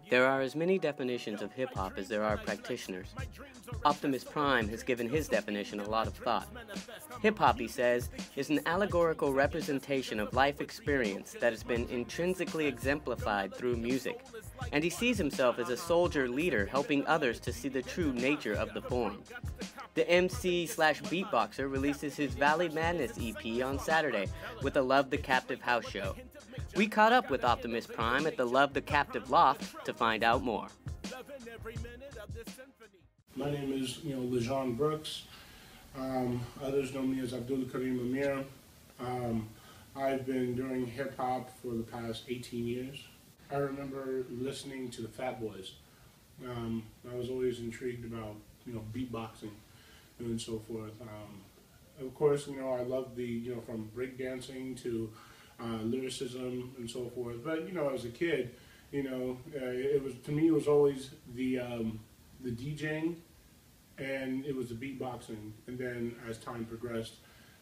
There are as many definitions of hip-hop as there are practitioners. Optimus Prime has given his definition a lot of thought. Hip-hop, he says, is an allegorical representation of life experience that has been intrinsically exemplified through music, and he sees himself as a soldier leader helping others to see the true nature of the form. The MC/beatboxer releases his Valley Madness EP on Saturday with a Love the Captive house show. We caught up with Optimus Prime at the Love the Captive Loft to find out more. My name is, LeJean Brooks. Others know me as Abdul Karim Amir. I've been doing hip hop for the past 18 years. I remember listening to the Fat Boys. I was always intrigued about, beatboxing and so forth. Of course, I love the, from breakdancing to lyricism and so forth. But as a kid, it was, to me, it was always the DJing, and it was the beatboxing. And then as time progressed,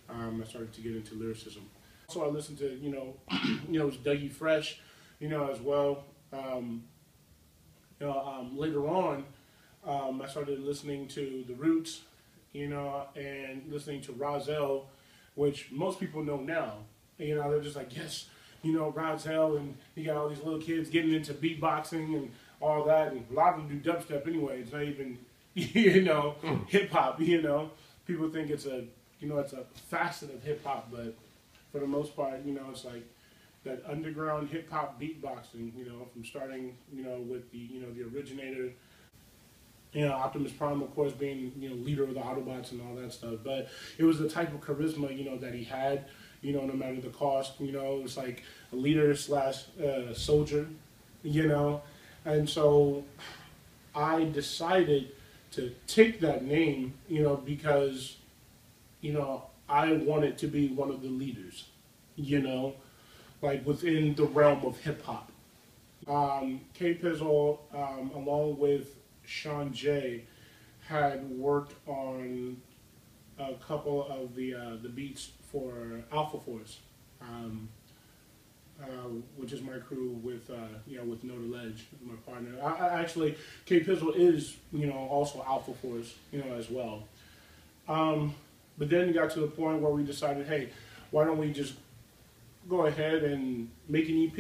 I started to get into lyricism. So I listened to Dougie Fresh, as well. Later on, I started listening to The Roots, and listening to Rozelle, which most people know now. They're just like, yes, Rozelle, and you got all these little kids getting into beatboxing and all that, and a lot of them do dubstep anyway. It's not even, hip hop. People think it's a, it's a facet of hip hop, but for the most part, it's like that underground hip hop beatboxing. From starting, with the originator. Optimus Prime, of course, being leader of the Autobots and all that stuff. But it was the type of charisma that he had. No matter the cost, it was like a leader / soldier, and so I decided to take that name, because, I wanted to be one of the leaders, like within the realm of hip hop. K-Pizzle, along with Sean J, had worked on a couple of the beats for Alpha Force, which is my crew with with No to Ledge, my partner. I actually, K-Pizzle is also Alpha Force as well. But then it got to the point where we decided, hey, why don't we just go ahead and make an EP?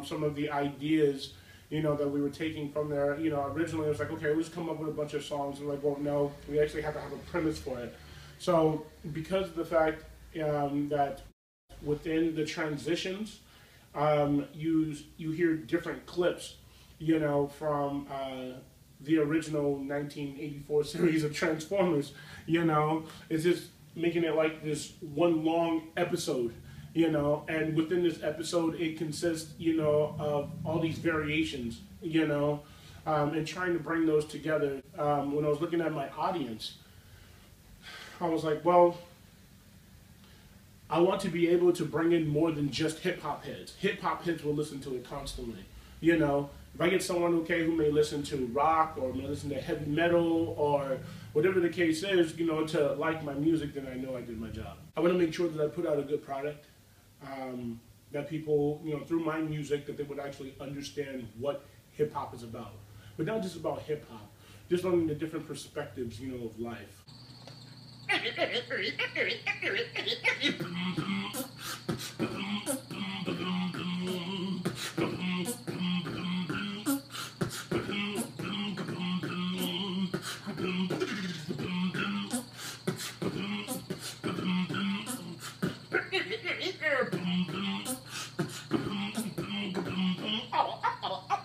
Some of the ideas that we were taking from there, originally it was like, okay, we'll just come up with a bunch of songs. And like, well, no, we actually have to have a premise for it. So because of the fact that within the transitions, you hear different clips, from the original 1984 series of Transformers, it's just making it like this one long episode. And within this episode, it consists, of all these variations, and trying to bring those together. When I was looking at my audience, I was like, well, I want to be able to bring in more than just hip-hop heads. Hip-hop heads will listen to it constantly, If I get someone, who may listen to rock or may listen to heavy metal or whatever the case is, to like my music, then I know I did my job. I want to make sure that I put out a good product. That people, through my music, that they would actually understand what hip-hop is about. But not just about hip-hop, just learning the different perspectives, of life.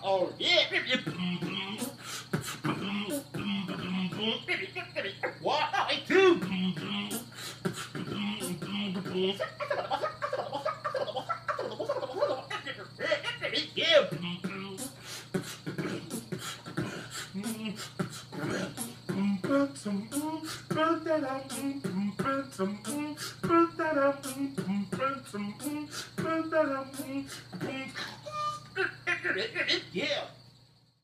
Oh, yeah. What I do? Yeah.